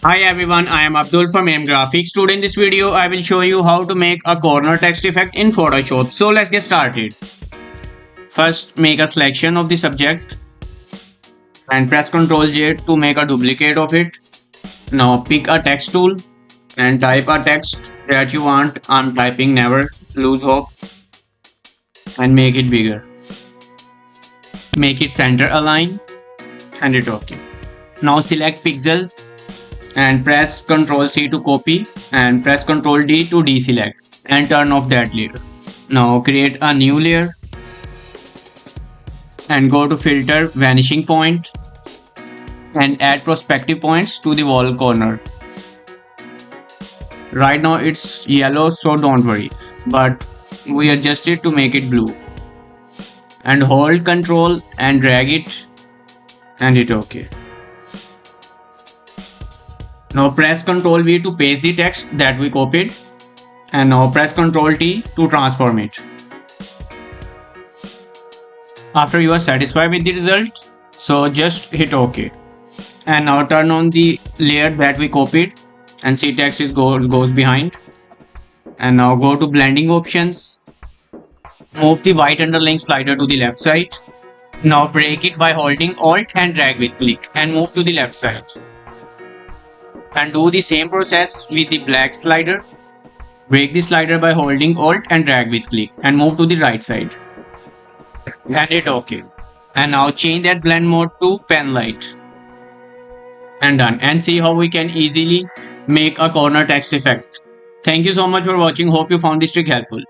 Hi everyone, I am Abdul from AM Graphix. Today in this video, I will show you how to make a corner text effect in Photoshop. So let's get started. First, make a selection of the subject and press Ctrl J to make a duplicate of it. Now pick a text tool and type a text that you want. I'm typing never lose hope and make it bigger. Make it center align and hit OK. Now select pixels and press Ctrl C to copy and press Ctrl D to deselect and turn off that layer. Now create a new layer and go to filter vanishing point and add perspective points to the wall corner. Right now it's yellow, so don't worry, but we adjust it to make it blue. And hold Ctrl and drag it and hit OK. Now press Ctrl V to paste the text that we copied and now press Ctrl T to transform it. After you are satisfied with the result, so just hit OK. And now turn on the layer that we copied and see text goes behind. And now go to blending options. Move the white underlying slider to the left side. Now break it by holding Alt and drag with click and move to the left side. And do the same process with the black slider. Break the slider by holding Alt and drag with click and move to the right side. And hit OK. And now change that blend mode to pen light. And done. And see how we can easily make a corner text effect. Thank you so much for watching. Hope you found this trick helpful.